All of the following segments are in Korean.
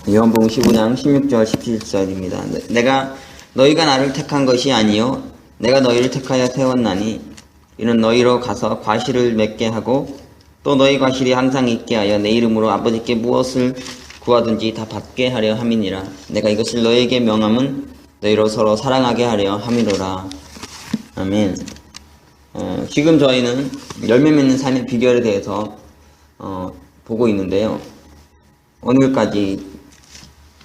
요한복음 15장 16절 17절입니다. 너희가 나를 택한 것이 아니요 내가 너희를 택하여 세웠나니 이는 너희로 가서 과실을 맺게 하고 또 너희 과실이 항상 있게 하여 내 이름으로 아버지께 무엇을 구하든지 다 받게 하려 함이니라. 내가 이것을 너희에게 명함은 너희로 서로 사랑하게 하려 함이로라. 아멘. 지금 저희는 열매 맺는 삶의 비결에 대해서 보고 있는데요. 오늘까지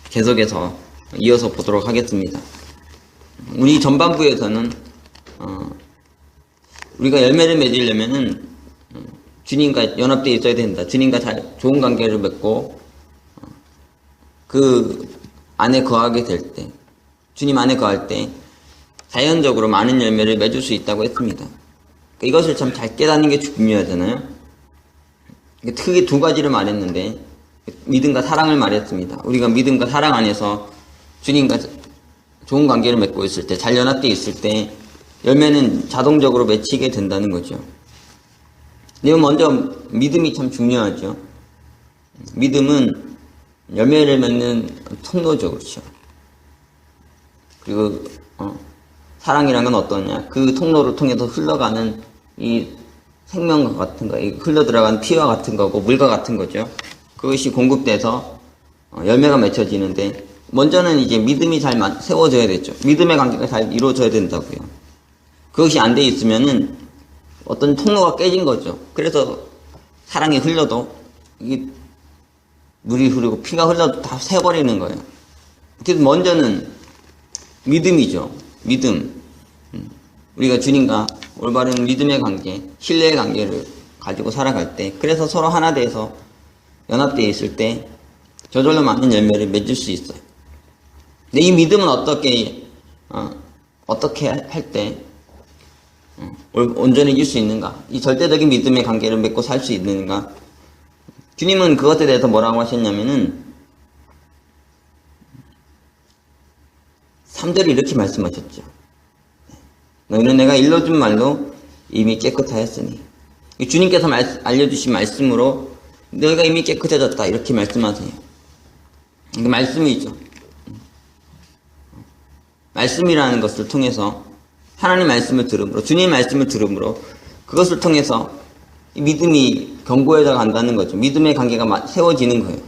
계속해서 이어서 보도록 하겠습니다. 우리 전반부에서는 우리가 열매를 맺으려면은 주님과 연합되어 있어야 된다. 주님과 좋은 관계를 맺고 그 안에 거하게 될 때, 주님 안에 거할 때 자연적으로 많은 열매를 맺을 수 있다고 했습니다. 이것을 참 잘 깨닫는 게 중요하잖아요. 크게 두 가지를 말했는데 믿음과 사랑을 말했습니다. 우리가 믿음과 사랑 안에서 주님과 좋은 관계를 맺고 있을 때, 잘 연합되어 있을 때 열매는 자동적으로 맺히게 된다는 거죠. 근데 먼저 믿음이 참 중요하죠. 믿음은 열매를 맺는 통로죠. 그렇죠. 그리고 사랑이란 건 어떠냐, 그 통로를 통해서 흘러가는 이 생명과 같은 거, 흘러들어가는 피와 같은 거고 물과 같은 거죠. 그것이 공급돼서 열매가 맺혀지는데, 먼저는 이제 믿음이 잘 세워져야 되죠. 믿음의 관계가 잘 이루어져야 된다고요. 그것이 안 돼 있으면은 어떤 통로가 깨진 거죠. 그래서 사랑이 흘러도 이게 물이 흐르고 피가 흘러도 다 새버리는 거예요. 그래서 먼저는 믿음이죠. 믿음. 우리가 주님과 올바른 믿음의 관계, 신뢰의 관계를 가지고 살아갈 때, 그래서 서로 하나 돼서 연합되어 있을 때 저절로 많은 열매를 맺을 수 있어요. 근데 이 믿음은 어떻게 할 때 온전해질 수 있는가? 이 절대적인 믿음의 관계를 맺고 살 수 있는가? 주님은 그것에 대해서 뭐라고 하셨냐면은 3절에 이렇게 말씀하셨죠. 너희는 내가 일러준 말로 이미 깨끗하였으니, 주님께서 알려주신 말씀으로 너희가 이미 깨끗해졌다 이렇게 말씀하세요. 이게 말씀이죠. 말씀이라는 것을 통해서, 하나님 말씀을 들음으로, 주님 말씀을 들음으로 그것을 통해서 믿음이 견고해져 간다는 거죠. 믿음의 관계가 세워지는 거예요.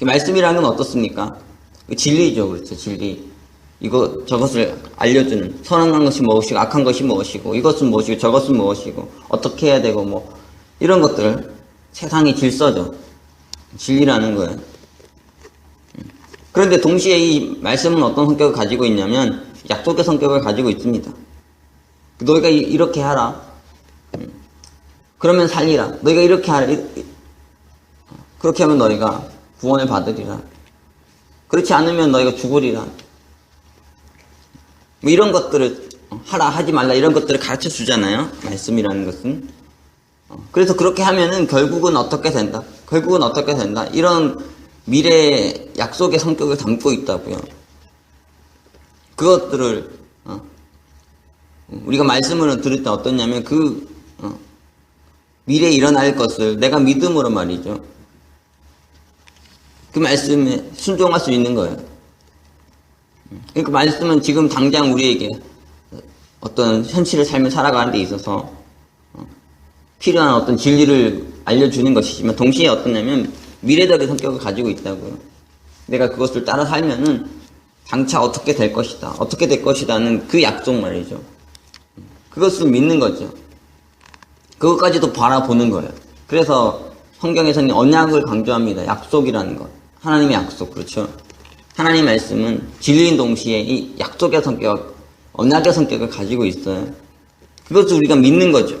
말씀이라는 건 어떻습니까? 진리죠. 그렇죠. 진리. 저것을 알려주는, 선한 것이 무엇이고 악한 것이 무엇이고, 이것은 무엇이고 저것은 무엇이고 어떻게 해야 되고 이런 것들, 세상의 질서죠. 진리라는 거예요. 그런데 동시에 이 말씀은 어떤 성격을 가지고 있냐면 약속의 성격을 가지고 있습니다. 너희가 이렇게 하라, 그러면 살리라. 너희가 이렇게 하라, 그렇게 하면 너희가 구원을 받으리라. 그렇지 않으면 너희가 죽으리라. 이런 것들을 하라 하지 말라, 이런 것들을 가르쳐 주잖아요. 말씀이라는 것은. 그래서 그렇게 하면은 결국은 어떻게 된다, 이런 미래의 약속의 성격을 담고 있다고요. 그것들을 우리가 말씀을 들을 때 어떠냐면 미래에 일어날 것을 내가 믿음으로 말이죠, 그 말씀에 순종할 수 있는 거예요. 그러니까 말씀은 지금 당장 우리에게 어떤 현실의 삶을 살아가는 데 있어서 필요한 어떤 진리를 알려주는 것이지만, 동시에 어떠냐면 미래적인 성격을 가지고 있다고요. 내가 그것을 따라 살면은 장차 어떻게 될 것이다는 그 약속 말이죠. 그것을 믿는 거죠. 그것까지도 바라보는 거예요. 그래서 성경에서는 언약을 강조합니다. 약속이라는 것. 하나님의 약속, 그렇죠. 하나님 말씀은 진리인 동시에 이 약속의 성격, 언약의 성격을 가지고 있어요. 그것을 우리가 믿는 거죠.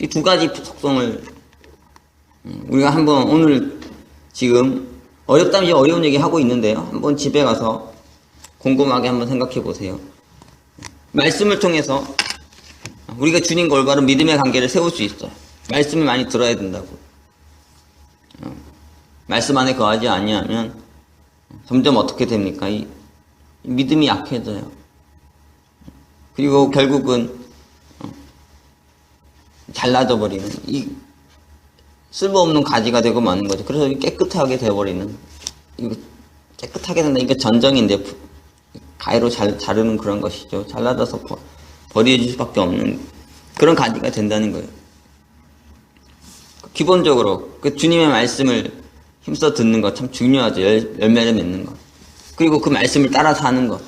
이 두 가지 속성을 우리가 한번, 오늘 지금 어렵다면 이제 어려운 얘기 하고 있는데요, 한번 집에 가서 곰곰하게 한번 생각해 보세요. 말씀을 통해서 우리가 주님과 올바른 믿음의 관계를 세울 수 있어요. 말씀을 많이 들어야 된다고. 말씀 안에 거하지 아니하면 점점 어떻게 됩니까? 이 믿음이 약해져요. 그리고 결국은 잘라져 버리는, 이 쓸모없는 가지가 되고 마는 거죠. 그래서 깨끗하게 되어버리는, 이거 깨끗하게 된다. 이게 전정인데 가위로 자르는 그런 것이죠. 잘라져서 버려질 수밖에 없는 그런 가지가 된다는 거예요. 기본적으로 그 주님의 말씀을 힘써 듣는 것 참 중요하죠. 열매를 맺는 것. 그리고 그 말씀을 따라 사는 것.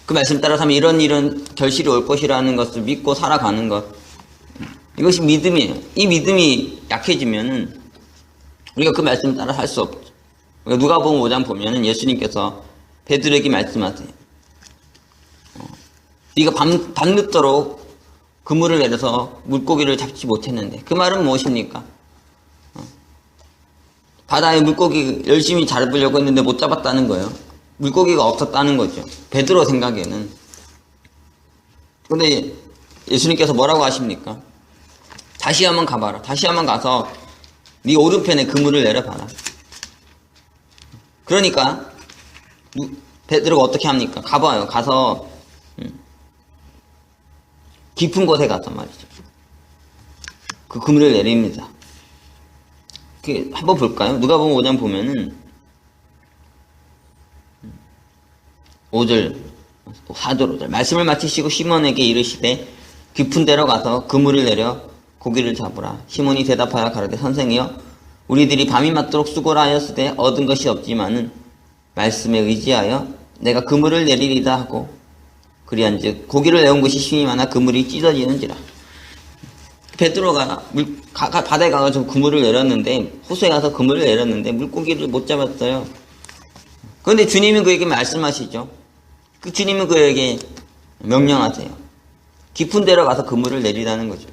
그 말씀 따라 사면 이런 결실이 올 것이라는 것을 믿고 살아가는 것. 이것이 믿음이에요. 이 믿음이 약해지면은 우리가 그 말씀을 따라 살 수 없죠. 누가복음 5장 보면은 예수님께서 베드로에게 말씀하세요. 네가 밤늦도록 그물을 내려서 물고기를 잡지 못했는데, 그 말은 무엇입니까? 바다에 물고기 열심히 잡으려고 했는데 못 잡았다는 거예요. 물고기가 없었다는 거죠. 베드로 생각에는. 근데 예수님께서 뭐라고 하십니까? 다시 한번 가봐라. 다시 한번 가서 네 오른편에 그물을 내려봐라. 그러니까 베드로가 어떻게 합니까? 가봐요. 가서 깊은 곳에 가서 말이죠. 그 그물을 내립니다. 한번 볼까요? 누가복음 5장 보면은 5절, 4절, 5절. 말씀을 마치시고 시몬에게 이르시되 깊은 데로 가서 그물을 내려 고기를 잡으라. 시몬이 대답하여 가로되 선생이여 우리들이 밤이 맞도록 수고를 하였으되 얻은 것이 없지만은 말씀에 의지하여 내가 그물을 내리리다 하고 그리한즉 고기를 내온 것이 심히 많아 그물이 찢어지는지라. 베드로가 바다에 가서 그물을 내렸는데, 호수에 가서 그물을 내렸는데 물고기를 못 잡았어요. 그런데 주님이 그에게 말씀하시죠. 그 주님은 그에게 명령하세요. 깊은 데로 가서 그물을 내리라는 거죠.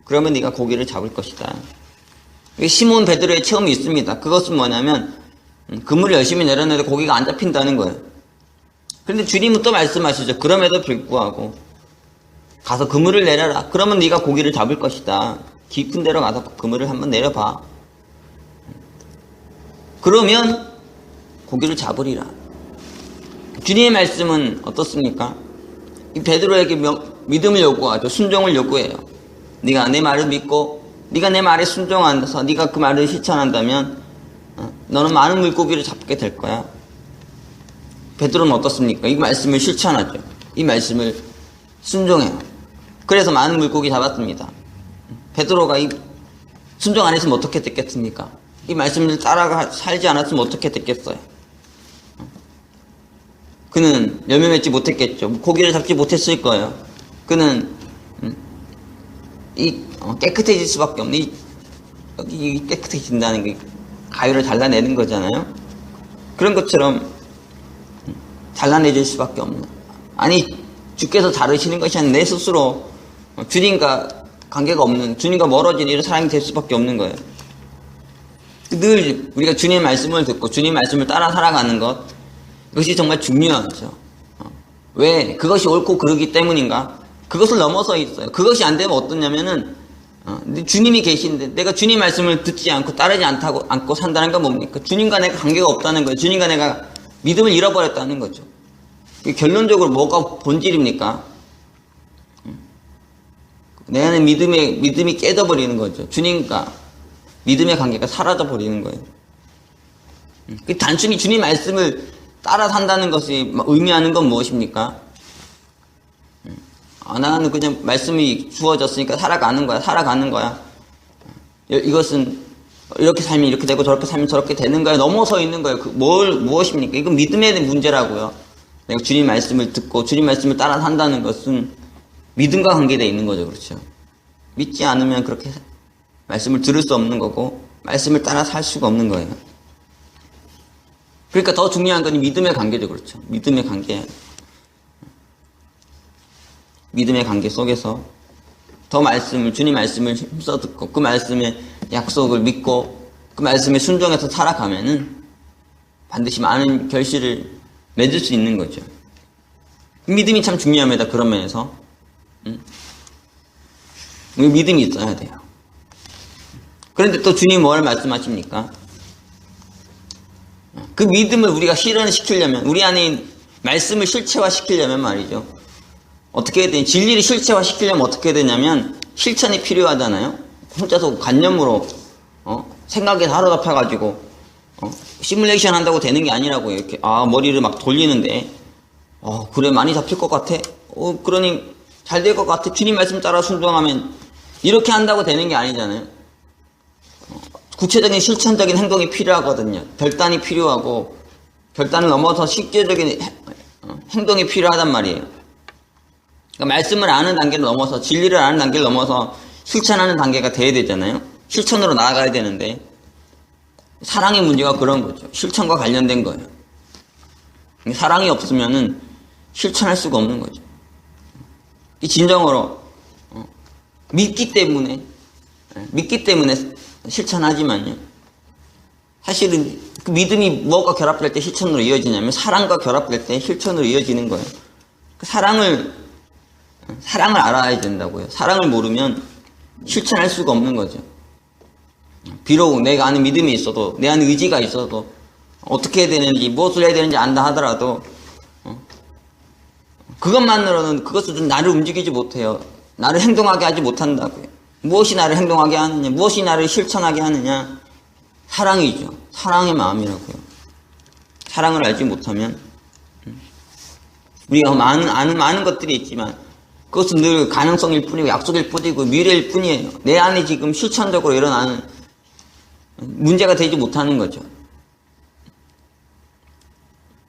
그러면 네가 고기를 잡을 것이다. 시몬 베드로의 체험이 있습니다. 그것은 뭐냐면 그물을 열심히 내렸는데 고기가 안 잡힌다는 거예요. 그런데 주님은 또 말씀하시죠. 그럼에도 불구하고 가서 그물을 내려라. 그러면 네가 고기를 잡을 것이다. 깊은 데로 가서 그물을 한번 내려봐. 그러면 고기를 잡으리라. 주님의 말씀은 어떻습니까? 이 베드로에게 믿음을 요구하죠. 순종을 요구해요. 네가 내 말을 믿고 네가 내 말에 순종해서 네가 그 말을 실천한다면 너는 많은 물고기를 잡게 될 거야. 베드로는 어떻습니까? 이 말씀을 실천하죠. 이 말씀을 순종해요. 그래서 많은 물고기 잡았습니다. 베드로가 이 순종 안 했으면 어떻게 됐겠습니까? 이 말씀을 따라가 살지 않았으면 어떻게 됐겠어요? 그는 열매 맺지 못했겠죠. 고기를 잡지 못했을 거예요. 그는 깨끗해질 수밖에 없는, 이 깨끗해진다는 게 가위를 잘라내는 거잖아요. 그런 것처럼 잘라내질 수밖에 없는. 아니, 주께서 자르시는 것이 아니라 내 스스로 주님과 관계가 없는, 주님과 멀어진 이런 사람이 될 수밖에 없는 거예요. 늘 우리가 주님의 말씀을 듣고 주님의 말씀을 따라 살아가는 것, 그것이 정말 중요하죠. 왜? 그것이 옳고 그르기 때문인가? 그것을 넘어서 있어요. 그것이 안 되면 어떠냐면은 주님이 계신데 내가 주님 말씀을 듣지 않고 따르지 않고 산다는 건 뭡니까? 주님과 내가 관계가 없다는 거예요. 주님과 내가 믿음을 잃어버렸다는 거죠. 결론적으로 뭐가 본질입니까? 내 안에 믿음이 깨져버리는 거죠. 주님과 믿음의 관계가 사라져버리는 거예요. 단순히 주님 말씀을 따라 산다는 것이 의미하는 건 무엇입니까? 나는 그냥 말씀이 주어졌으니까 살아가는 거야. 이것은 이렇게 살면 이렇게 되고 저렇게 살면 저렇게 되는 거야. 넘어서 있는 거예요. 무엇입니까? 이건 믿음의 문제라고요. 내가 주님 말씀을 듣고 주님 말씀을 따라 산다는 것은 믿음과 관계되어 있는 거죠. 그렇죠? 믿지 않으면 그렇게 말씀을 들을 수 없는 거고 말씀을 따라 살 수가 없는 거예요. 그러니까 더 중요한 건 믿음의 관계죠. 그렇죠? 믿음의 관계 속에서 더 주님 말씀을 힘써 듣고 그 말씀의 약속을 믿고 그 말씀에 순종해서 살아가면은 반드시 많은 결실을 맺을 수 있는 거죠. 믿음이 참 중요합니다. 그런 면에서. 믿음이 있어야 돼요. 그런데 또 주님이 뭘 말씀하십니까? 그 믿음을 우리가 실현시키려면, 우리 안에 말씀을 실체화시키려면 말이죠. 어떻게 해야 되냐? 진리를 실체화시키려면 어떻게 해야 되냐면 실천이 필요하잖아요. 혼자서 관념으로 생각에 사로잡혀가지고 시뮬레이션 한다고 되는 게 아니라고요. 이렇게 머리를 막 돌리는데 그래 많이 잡힐 것 같아. 그러니 잘 될 것 같아. 주님 말씀 따라 순종하면 이렇게 한다고 되는 게 아니잖아요. 구체적인 실천적인 행동이 필요하거든요. 결단이 필요하고 결단을 넘어서 실제적인 행동이 필요하단 말이에요. 그러니까 말씀을 아는 단계를 넘어서 진리를 아는 단계를 넘어서 실천하는 단계가 돼야 되잖아요. 실천으로 나아가야 되는데 사랑의 문제가 그런 거죠. 실천과 관련된 거예요. 사랑이 없으면은 실천할 수가 없는 거죠. 이 진정으로 믿기 때문에 실천하지만요. 사실은 그 믿음이 무엇과 결합될 때 실천으로 이어지냐면 사랑과 결합될 때 실천으로 이어지는 거예요. 그 사랑을 알아야 된다고요. 사랑을 모르면 실천할 수가 없는 거죠. 비록 내가 아는 믿음이 있어도 내 안에 의지가 있어도 어떻게 해야 되는지 무엇을 해야 되는지 안다 하더라도 그것만으로는 그것은 나를 움직이지 못해요. 나를 행동하게 하지 못한다고요. 무엇이 나를 행동하게 하느냐, 무엇이 나를 실천하게 하느냐, 사랑이죠. 사랑의 마음이라고요. 사랑을 알지 못하면 우리가 아는 많은 것들이 있지만 그것은 늘 가능성일 뿐이고 약속일 뿐이고 미래일 뿐이에요. 내 안에 지금 실천적으로 일어나는 문제가 되지 못하는 거죠.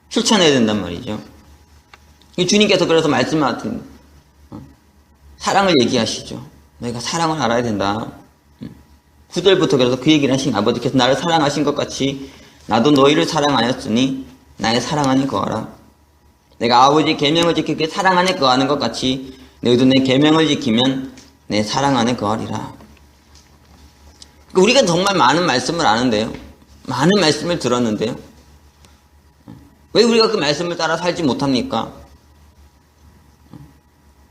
실천해야 된단 말이죠. 주님께서 그래서 말씀하신 사랑을 얘기하시죠. 너희가 사랑을 알아야 된다. 9절부터 그래서 그 얘기를 하신 아버지께서 나를 사랑하신 것 같이 나도 너희를 사랑하였으니 나의 사랑 안에 거하라. 내가 아버지의 계명을 지키기에 사랑 안에 거하는 것 같이 너희도 내 계명을 지키면 내 사랑 안에 거하리라. 우리가 정말 많은 말씀을 아는데요. 많은 말씀을 들었는데요. 왜 우리가 그 말씀을 따라 살지 못합니까?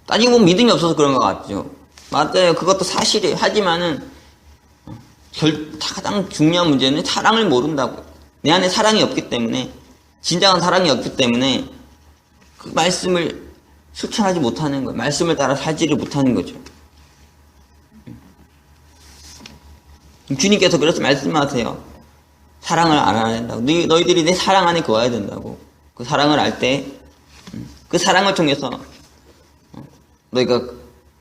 따지고 보면 믿음이 없어서 그런 것 같죠. 맞아요. 그것도 사실이에요. 하지만은 가장 중요한 문제는 사랑을 모른다고. 내 안에 사랑이 없기 때문에, 진정한 사랑이 없기 때문에 그 말씀을 실천하지 못하는 거예요. 말씀을 따라 살지를 못하는 거죠. 주님께서 그래서 말씀하세요. 사랑을 알아야 된다고. 너희들이 내 사랑 안에 거해야 된다고. 그 사랑을 알 때, 그 사랑을 통해서 너희가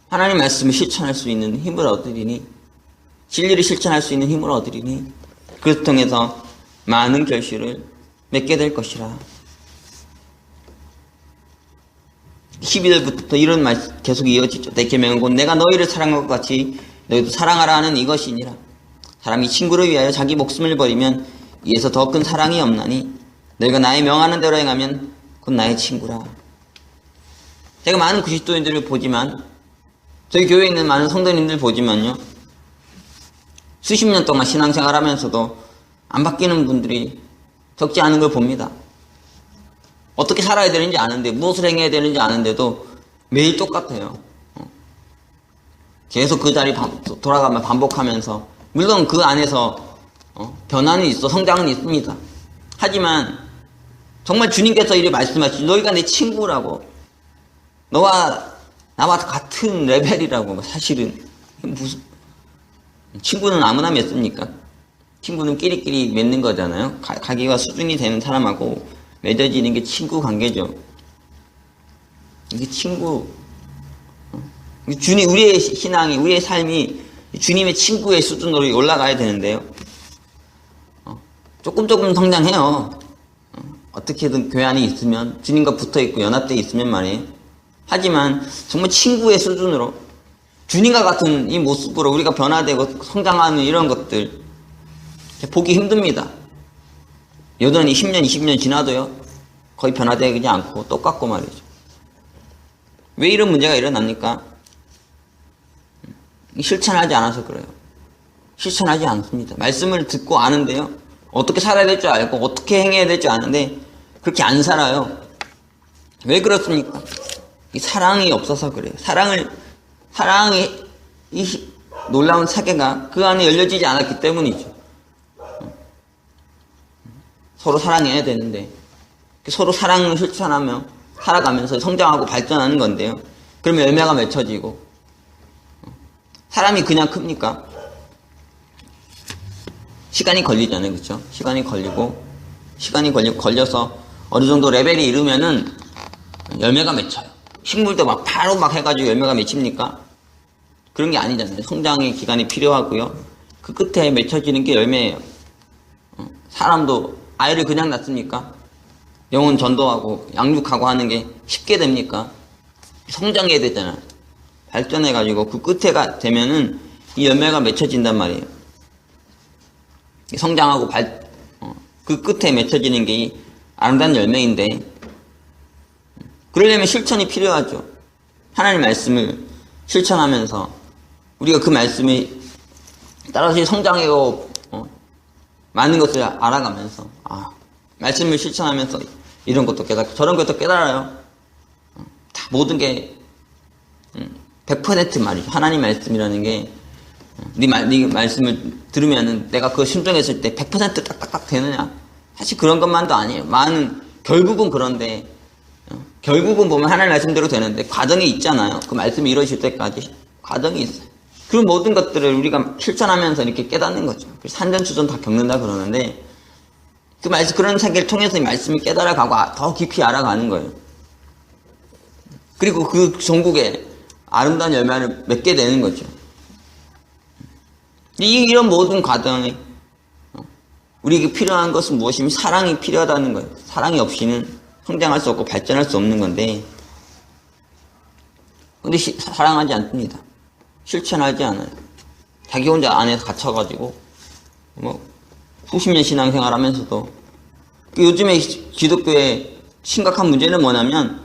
하나님 말씀을 실천할 수 있는 힘을 얻으리니, 진리를 실천할 수 있는 힘을 얻으리니, 그것을 통해서 많은 결실을 맺게 될 것이라. 12절부터 이런 말 계속 이어지죠. 내 계명은 곧 내가 너희를 사랑한 것 같이 너희도 사랑하라 하는 이것이니라. 사람이 친구를 위하여 자기 목숨을 버리면 이에서 더 큰 사랑이 없나니 너희가 나의 명하는 대로 행하면 곧 나의 친구라. 제가 많은 그리스도인들을 보지만, 저희 교회에 있는 많은 성도님들 보지만요, 수십 년 동안 신앙생활 하면서도 안 바뀌는 분들이 적지 않은 걸 봅니다. 어떻게 살아야 되는지 아는데, 무엇을 행해야 되는지 아는데도 매일 똑같아요. 계속 그 자리 돌아가면 반복하면서, 물론 그 안에서 변화는 있어, 성장은 있습니다. 하지만 정말 주님께서 이렇게 말씀하시죠. 너희가 내 친구라고, 너와 나와 같은 레벨이라고. 사실은 무슨 친구는 아무나 맺습니까? 친구는 끼리끼리 맺는 거잖아요. 가기가 수준이 되는 사람하고 맺어지는 게 친구 관계죠. 이게 친구. 주님, 우리의 신앙이, 우리의 삶이 주님의 친구의 수준으로 올라가야 되는데요. 조금 성장해요. 어떻게든 교회 안에 있으면, 주님과 붙어 있고 연합되어 있으면 말이에요. 하지만 정말 친구의 수준으로, 주님과 같은 이 모습으로 우리가 변화되고 성장하는 이런 것들 보기 힘듭니다. 여전히 10년, 20년 지나도요, 거의 변화되지 않고 똑같고 말이죠. 왜 이런 문제가 일어납니까? 실천하지 않아서 그래요. 실천하지 않습니다. 말씀을 듣고 아는데요, 어떻게 살아야 될 줄 알고 어떻게 행해야 될 줄 아는데 그렇게 안 살아요. 왜 그렇습니까? 이 사랑이 없어서 그래요. 사랑의 이 놀라운 세계가 그 안에 열려지지 않았기 때문이죠. 서로 사랑해야 되는데, 서로 사랑을 실천하며 살아가면서 성장하고 발전하는 건데요. 그러면 열매가 맺혀지고, 사람이 그냥 큽니까? 시간이 걸리잖아요. 그렇죠? 시간이 걸려서 어느 정도 레벨이 이르면은 열매가 맺혀요. 식물도 막 바로 막 해가지고 열매가 맺힙니까? 그런 게 아니잖아요. 성장의 기간이 필요하고요. 그 끝에 맺혀지는 게 열매예요. 사람도 아이를 그냥 낳습니까? 영혼 전도하고 양육하고 하는 게 쉽게 됩니까? 성장해야 되잖아요. 발전해가지고 그 끝에가 되면은 이 열매가 맺혀진단 말이에요. 성장하고 그 끝에 맺혀지는 게 이 아름다운 열매인데, 그러려면 실천이 필요하죠. 하나님 말씀을 실천하면서 우리가 그 말씀에 따라서 성장하고 많은 것을 알아가면서 말씀을 실천하면서 이런 것도 깨닫고 저런 것도 깨달아요. 다 모든 게 100% 말이죠. 하나님 말씀이라는 게 네 말씀을 들으면은 내가 그거 순종했을 때 100% 딱딱딱 되느냐? 사실 그런 것만도 아니에요. 결국은 그런데 결국은 보면 하나님 말씀대로 되는데 과정이 있잖아요. 그 말씀이 이루어질 때까지 과정이 있어요. 그 모든 것들을 우리가 실천하면서 이렇게 깨닫는 거죠. 산전수전 다 겪는다 그러는데 그런 세계를 통해서 이 말씀을 깨달아가고 더 깊이 알아가는 거예요. 그리고 그 전국에 아름다운 열매를 맺게 되는 거죠. 이런 모든 과정에 우리에게 필요한 것은 무엇이면 사랑이 필요하다는 거예요. 사랑이 없이는 성장할 수 없고 발전할 수 없는 건데, 근데 사랑하지 않습니다. 실천하지 않아요. 자기 혼자 안에서 갇혀가지고 수십 년 신앙생활 하면서도 요즘에 기독교의 심각한 문제는 뭐냐면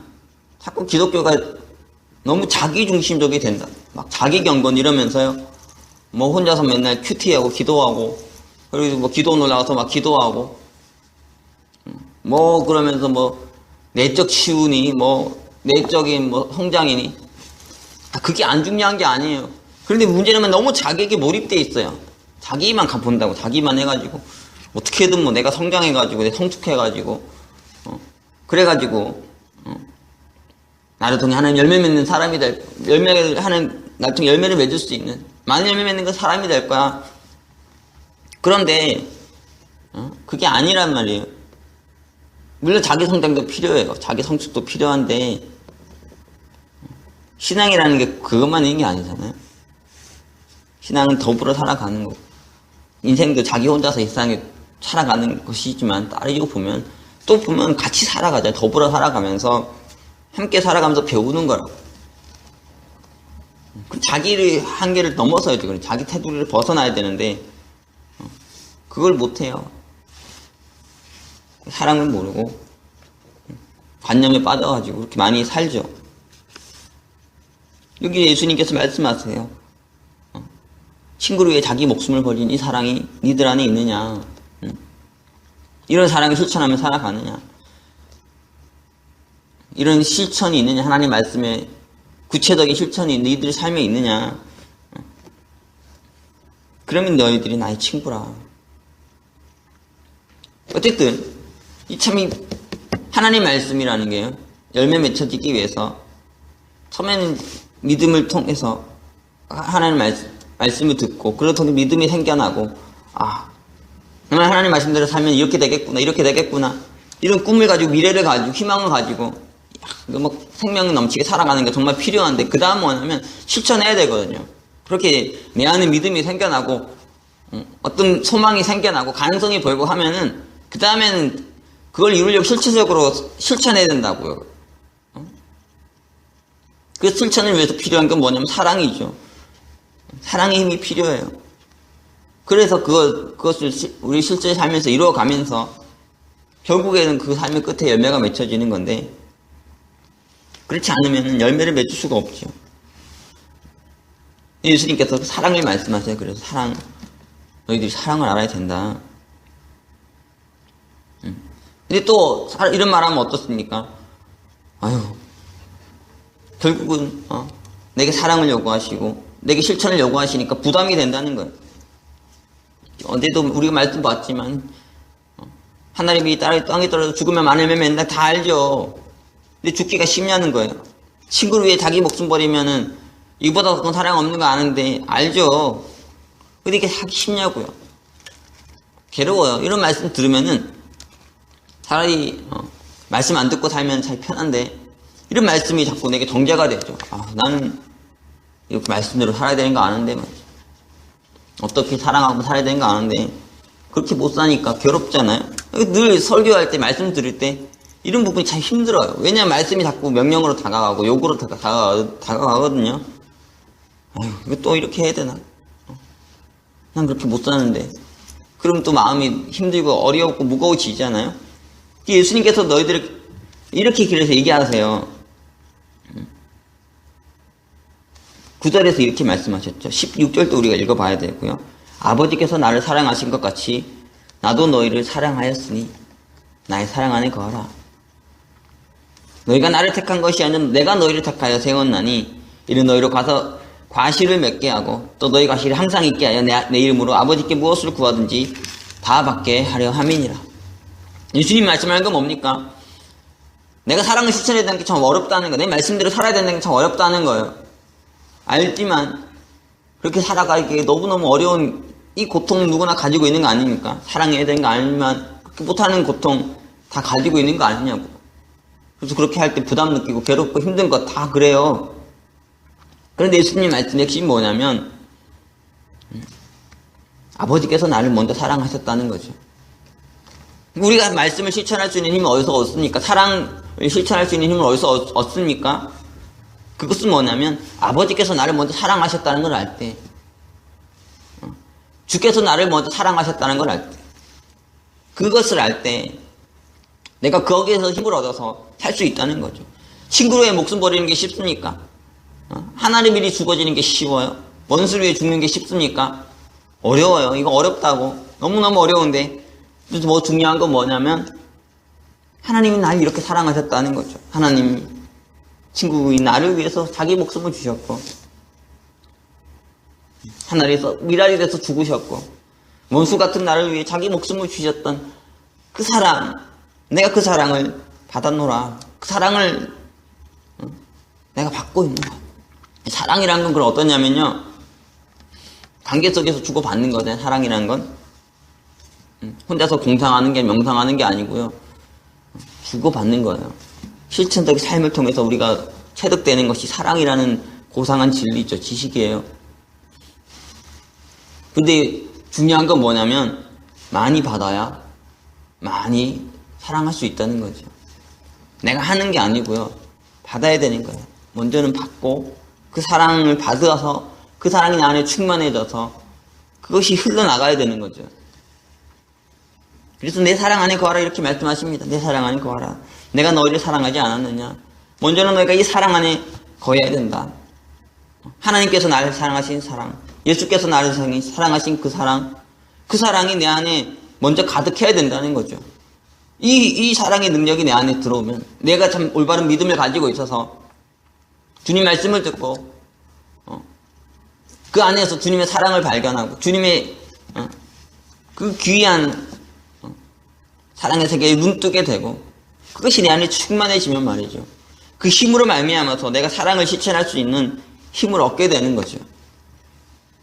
자꾸 기독교가 너무 자기중심적이 된다. 막 자기경건 이러면서요. 혼자서 맨날 큐티하고 기도하고, 그리고 기도 올라가서 막 기도하고, 그러면서 내적 치유니, 내적인 성장이니. 그게 안 중요한 게 아니에요. 그런데 문제는 너무 자기에게 몰입돼 있어요. 자기만 본다고, 자기만 해가지고, 어떻게든 내가 성장해가지고, 내가 성숙해가지고, 그래가지고, 나를 통해 하나님 열매 맺는 사람이 나를 통해 열매를 맺을 수 있는, 많은 열매 맺는 건 사람이 될 거야. 그런데, 그게 아니란 말이에요. 물론 자기 성장도 필요해요. 자기 성숙도 필요한데, 신앙이라는 게 그것만 있는 게 아니잖아요. 신앙은 더불어 살아가는 거고, 인생도 자기 혼자서 이 세상에 살아가는 것이지만, 따르고 보면, 또 보면 같이 살아가잖아요. 더불어 살아가면서, 함께 살아가면서 배우는 거라고. 자기의 한계를 넘어서야죠. 자기 테두리를 벗어나야 되는데, 그걸 못해요. 사랑을 모르고, 관념에 빠져가지고, 그렇게 많이 살죠. 여기 예수님께서 말씀하세요. 친구를 위해 자기 목숨을 버린 이 사랑이 니들 안에 있느냐. 이런 사랑을 실천하며 살아가느냐. 이런 실천이 있느냐. 하나님 말씀에 구체적인 실천이 너희들 삶에 있느냐. 그러면 너희들이 나의 친구라. 어쨌든 이 하나님 말씀이라는 게요, 열매 맺혀지기 위해서 처음에는 믿음을 통해서 하나님 말씀을 듣고, 그걸 통해 믿음이 생겨나고, 정말 하나님 말씀대로 살면 이렇게 되겠구나, 이런 꿈을 가지고, 미래를 가지고, 희망을 가지고, 생명 넘치게 살아가는 게 정말 필요한데, 그 다음 뭐냐면 실천해야 되거든요. 그렇게 내 안에 믿음이 생겨나고, 어떤 소망이 생겨나고, 가능성이 보이고 하면은, 그 다음에는 그걸 이루려고 실질적으로 실천해야 된다고요. 그 실천을 위해서 필요한 건 뭐냐면 사랑이죠. 사랑의 힘이 필요해요. 그래서 그것을 우리 실제 살면서 이루어가면서 결국에는 그 삶의 끝에 열매가 맺혀지는 건데, 그렇지 않으면 열매를 맺을 수가 없죠. 예수님께서 사랑을 말씀하세요. 그래서 너희들이 사랑을 알아야 된다. 근데 또 이런 말하면 어떻습니까? 결국은 내게 사랑을 요구하시고 내게 실천을 요구하시니까 부담이 된다는 거예요. 언제도 우리가 말씀 봤지만 하나님이 땅에 떨어져 죽으면 많은 열매 맺는다 다 알죠. 근데 죽기가 쉽냐는 거예요. 친구를 위해 자기 목숨 버리면은 이보다 더 사랑 없는 거 아는데 알죠. 근데 이게 하기 쉽냐고요. 괴로워요. 이런 말씀 들으면은 차라리 말씀 안 듣고 살면 잘 편한데 이런 말씀이 자꾸 내게 정죄가 되죠. 나는 이렇게 말씀대로 살아야 되는 거 아는데 어떻게 사랑하고 살아야 되는 거 아는데 그렇게 못 사니까 괴롭잖아요. 늘 설교할 때 말씀 들을 때 이런 부분이 참 힘들어요. 왜냐하면 말씀이 자꾸 명령으로 다가가고 욕으로 다가가거든요. 아유, 이거 또 이렇게 해야 되나? 난 그렇게 못 사는데. 그럼 또 마음이 힘들고 어렵고 무거워지잖아요. 예수님께서 너희들을 이렇게 길에서 얘기하세요. 9절에서 이렇게 말씀하셨죠. 16절도 우리가 읽어봐야 되고요. 아버지께서 나를 사랑하신 것 같이 나도 너희를 사랑하였으니 나의 사랑 안에 거하라. 너희가 나를 택한 것이 아니라 내가 너희를 택하여 세웠나니 이는 너희로 가서 과실을 맺게 하고 또 너희 과실을 항상 있게 하여 내 이름으로 아버지께 무엇을 구하든지 다 받게 하려 함이니라. 예수님 말씀하는 건 뭡니까? 내가 사랑을 실천해야 되는 게 참 어렵다는 거, 내 말씀대로 살아야 되는 게 참 어렵다는 거예요. 알지만 그렇게 살아가기에 너무너무 어려운 이 고통 누구나 가지고 있는 거 아닙니까? 사랑해야 되는 거 아니면 그렇게 못하는 고통 다 가지고 있는 거 아니냐고. 그래서 그렇게 할 때 부담 느끼고 괴롭고 힘든 거 다 그래요. 그런데 예수님 말씀의 핵심이 뭐냐면 아버지께서 나를 먼저 사랑하셨다는 거죠. 우리가 말씀을 실천할 수 있는 힘을 어디서 얻습니까? 사랑을 실천할 수 있는 힘을 어디서 얻습니까? 그것은 뭐냐면 아버지께서 나를 먼저 사랑하셨다는 걸 알 때, 주께서 나를 먼저 사랑하셨다는 걸 알 때, 그것을 알 때 내가 거기에서 힘을 얻어서 살 수 있다는 거죠. 친구를 위해 목숨 버리는 게 쉽습니까? 하나님 일이 죽어지는 게 쉬워요? 원수를 위해 죽는 게 쉽습니까? 어려워요. 이거 어렵다고. 너무너무 어려운데 그래서 뭐 중요한 건 뭐냐면 하나님이 나를 이렇게 사랑하셨다는 거죠. 하나님이 친구인 나를 위해서 자기 목숨을 주셨고 하늘에서 미랄이 돼서 죽으셨고 원수 같은 나를 위해 자기 목숨을 주셨던 그 사랑, 내가 그 사랑을 받았노라. 그 사랑을 내가 받고 있는 거야. 사랑이라는 건 그럼 어떠냐면요, 관계 속에서 주고받는 거잖아요. 사랑이라는 건 혼자서 공상하는 게 명상하는 게 아니고요, 주고받는 거예요. 실천적인 삶을 통해서 우리가 체득되는 것이 사랑이라는 고상한 진리죠. 지식이에요. 근데 중요한 건 뭐냐면 많이 받아야 많이 사랑할 수 있다는 거죠. 내가 하는 게 아니고요, 받아야 되는 거예요. 먼저는 받고 그 사랑을 받아서 그 사랑이 내 안에 충만해져서 그것이 흘러나가야 되는 거죠. 그래서 내 사랑 안에 거하라 이렇게 말씀하십니다. 내 사랑 안에 거하라. 내가 너희를 사랑하지 않았느냐? 먼저는 너희가 이 사랑 안에 거해야 된다. 하나님께서 나를 사랑하신 사랑, 예수께서 나를 사랑하신 그 사랑이 내 안에 먼저 가득해야 된다는 거죠. 이 사랑의 능력이 내 안에 들어오면 내가 참 올바른 믿음을 가지고 있어서 주님 말씀을 듣고 그 안에서 주님의 사랑을 발견하고 주님의 그 귀한 사랑의 세계에 눈뜨게 되고 그것이 내 안에 충만해지면 말이죠, 그 힘으로 말미암아서 내가 사랑을 실천할 수 있는 힘을 얻게 되는 거죠.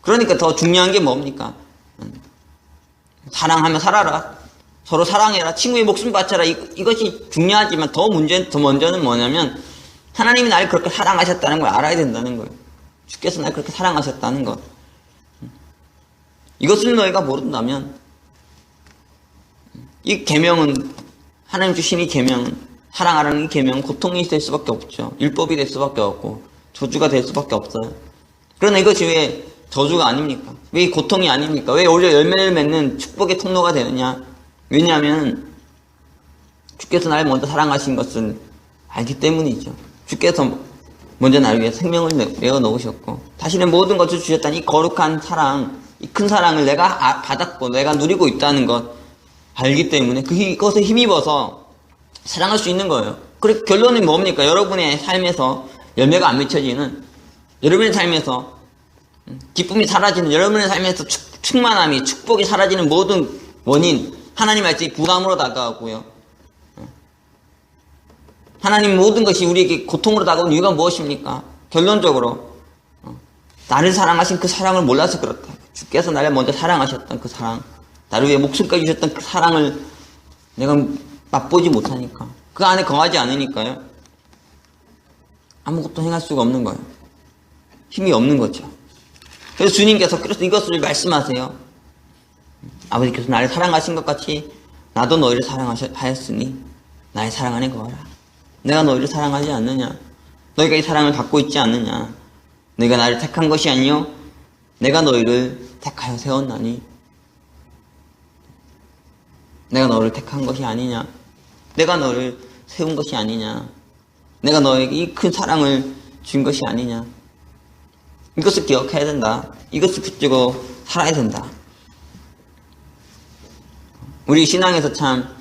그러니까 더 중요한 게 뭡니까? 사랑하며 살아라. 서로 사랑해라. 친구의 목숨 바쳐라. 이것이 중요하지만 더 먼저는 뭐냐면 하나님이 나를 그렇게 사랑하셨다는 걸 알아야 된다는 거예요. 주께서 나를 그렇게 사랑하셨다는 것. 이것을 너희가 모른다면 이 계명은, 하나님 주신 이 계명은, 사랑하라는 이 계명은 고통이 될 수밖에 없죠. 율법이 될 수밖에 없고 저주가 될 수밖에 없어요. 그러나 이것이 왜 저주가 아닙니까? 왜 고통이 아닙니까? 왜 오히려 열매를 맺는 축복의 통로가 되느냐? 왜냐하면 주께서 나를 먼저 사랑하신 것을 알기 때문이죠. 주께서 먼저 나를 위해 생명을 내어 놓으셨고 자신의 모든 것을 주셨다는 이 거룩한 사랑, 이 큰 사랑을 내가 받았고 내가 누리고 있다는 것 알기 때문에 그것에 힘입어서 사랑할 수 있는 거예요. 그래서 결론은 뭡니까? 여러분의 삶에서 열매가 안 맺혀지는, 여러분의 삶에서 기쁨이 사라지는, 여러분의 삶에서 충만함이, 축복이 사라지는 모든 원인, 하나님 말씀이 부담으로 다가오고요, 하나님 모든 것이 우리에게 고통으로 다가온 이유가 무엇입니까? 결론적으로 나를 사랑하신 그 사랑을 몰라서 그렇다. 주께서 나를 먼저 사랑하셨던 그 사랑, 나를 위해 목숨까지 주셨던 그 사랑을 내가 맛보지 못하니까, 그 안에 거하지 않으니까요, 아무것도 행할 수가 없는 거예요. 힘이 없는 거죠. 그래서 주님께서 그래서 이것을 말씀하세요. 아버지께서 나를 사랑하신 것 같이 나도 너희를 사랑하였으니 나의 사랑 안에 거하라. 내가 너희를 사랑하지 않느냐? 너희가 이 사랑을 받고 있지 않느냐? 너희가 나를 택한 것이 아니요 내가 너희를 택하여 세웠나니. 내가 너를 택한 것이 아니냐? 내가 너를 세운 것이 아니냐? 내가 너에게 이 큰 사랑을 준 것이 아니냐? 이것을 기억해야 된다. 이것을 붙들고 살아야 된다. 우리 신앙에서 참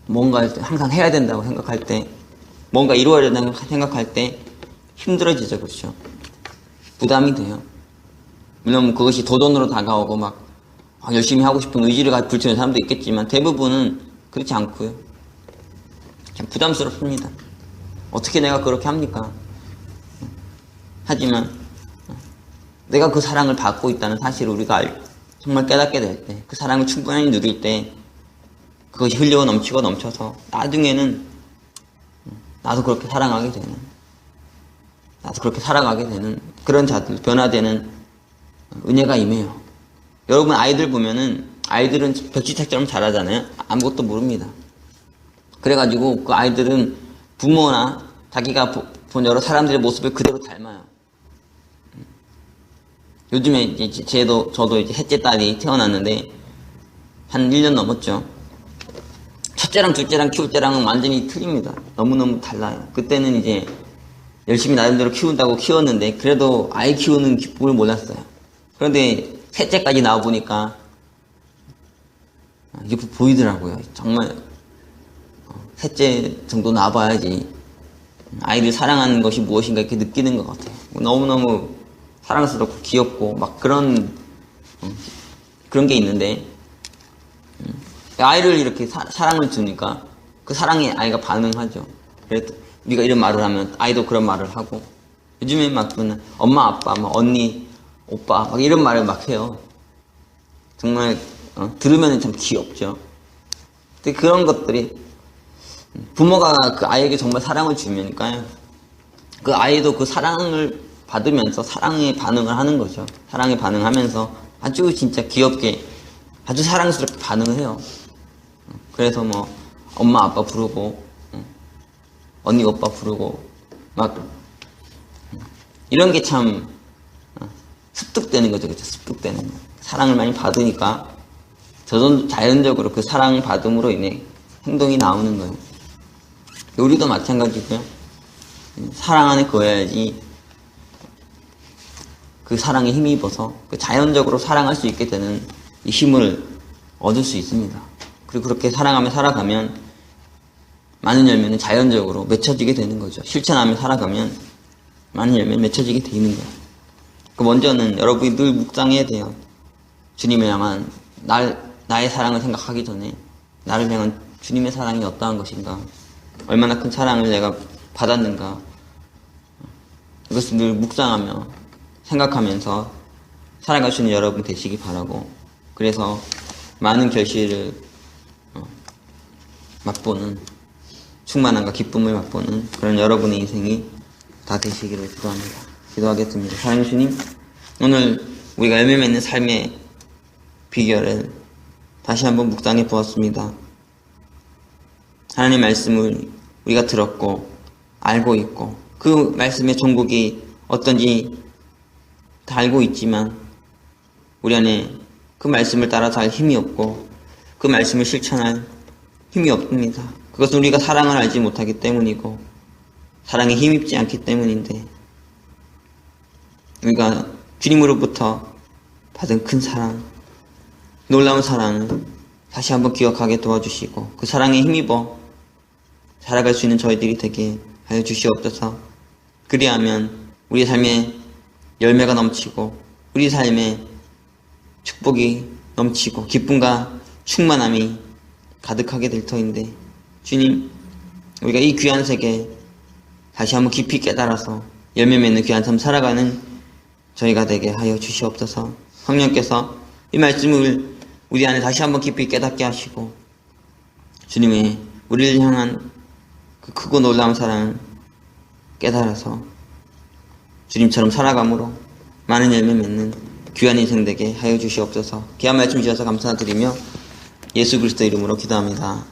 뭔가 항상 해야 된다고 생각할 때, 뭔가 이루어야 된다고 생각할 때 힘들어지죠. 그렇죠? 부담이 돼요. 물론 그것이 도전으로 다가오고 막 열심히 하고 싶은 의지를 불태우는 사람도 있겠지만 대부분은 그렇지 않고요. 참 부담스럽습니다. 어떻게 내가 그렇게 합니까? 하지만 내가 그 사랑을 받고 있다는 사실을 우리가 정말 깨닫게 될 때, 그 사랑을 충분히 누릴 때 그것이 흘려 넘치고 넘쳐서 나중에는 나도 그렇게 사랑하게 되는, 나도 그렇게 살아가게 되는 그런 자들, 변화되는 은혜가 임해요. 여러분 아이들 보면은 아이들은 벽지책처럼 잘하잖아요. 아무것도 모릅니다. 그래가지고 그 아이들은 부모나 자기가 본 여러 사람들의 모습을 그대로 닮아요. 요즘에 이제 저도 이제 셋째 딸이 태어났는데 한 1년 넘었죠. 첫째랑 둘째랑 키울 때랑은 완전히 틀립니다. 너무너무 달라요. 그때는 이제 열심히 나름대로 키운다고 키웠는데 그래도 아이 키우는 기쁨을 몰랐어요. 그런데 셋째까지 나와보니까 이게 보이더라고요. 정말 셋째 정도 나와봐야지 아이를 사랑하는 것이 무엇인가 이렇게 느끼는 것 같아요. 너무너무 사랑스럽고 귀엽고 막 그런 게 있는데 아이를 이렇게 사랑을 주니까 그 사랑에 아이가 반응하죠. 그래도 우리가 이런 말을 하면 아이도 그런 말을 하고, 요즘에 막 엄마 아빠 막 언니 오빠 막 이런 말을 막 해요. 정말 들으면 참 귀엽죠. 근데 그런 것들이 부모가 그 아이에게 정말 사랑을 주니까요, 그 아이도 그 사랑을 받으면서 사랑에 반응을 하는 거죠. 사랑에 반응하면서 아주 진짜 귀엽게 아주 사랑스럽게 반응을 해요. 그래서 뭐 엄마 아빠 부르고 언니 오빠 부르고 막 이런 게 참 습득되는 거죠. 그렇죠? 습득되는 거. 사랑을 많이 받으니까 자연적으로 그 사랑 받음으로 인해 행동이 나오는 거예요. 우리도 마찬가지고요. 사랑 안에 거해야지 그 사랑에 힘입어서 자연적으로 사랑할 수 있게 되는 이 힘을 얻을 수 있습니다. 그리고 그렇게 사랑하며 살아가면 많은 열매는 자연적으로 맺혀지게 되는 거죠. 실천하며 살아가면 많은 열매는 맺혀지게 되는 거예요. 그 먼저는 여러분이 늘 묵상해야 돼요. 주님을 향한 나의 사랑을 생각하기 전에 나를 향한 주님의 사랑이 어떠한 것인가, 얼마나 큰 사랑을 내가 받았는가, 이것을 늘 묵상하며 생각하면서 살아갈 수 있는 여러분 되시기 바라고, 그래서 많은 결실을 맛보는, 충만함과 기쁨을 맛보는 그런 여러분의 인생이 다 되시기를 기도합니다. 기도하겠습니다. 사랑하는 주님, 오늘 우리가 열매 맺는 삶의 비결을 다시 한번 묵상해 보았습니다. 하나님의 말씀을 우리가 들었고 알고 있고 그 말씀의 종국이 어떤지 다 알고 있지만 우리 안에 그 말씀을 따라 잘 힘이 없고 그 말씀을 실천할 힘이 없습니다. 그것은 우리가 사랑을 알지 못하기 때문이고 사랑에 힘입지 않기 때문인데, 우리가 주님으로부터 받은 큰 사랑, 놀라운 사랑을 다시 한번 기억하게 도와주시고 그 사랑에 힘입어 살아갈 수 있는 저희들이 되게 하여 주시옵소서. 그리하면 우리 삶에 열매가 넘치고 우리 삶에 축복이 넘치고 기쁨과 충만함이 가득하게 될 터인데, 주님, 우리가 이 귀한 세계 다시 한번 깊이 깨달아서 열매 맺는 귀한 삶 살아가는 저희가 되게 하여 주시옵소서. 성령께서 이 말씀을 우리 안에 다시 한번 깊이 깨닫게 하시고 주님의 우리를 향한 그 크고 놀라운 사랑을 깨달아서 주님처럼 살아감으로 많은 열매 맺는 귀한 인생 되게 하여 주시옵소서. 귀한 말씀 주셔서 감사드리며 예수 그리스도 이름으로 기도합니다.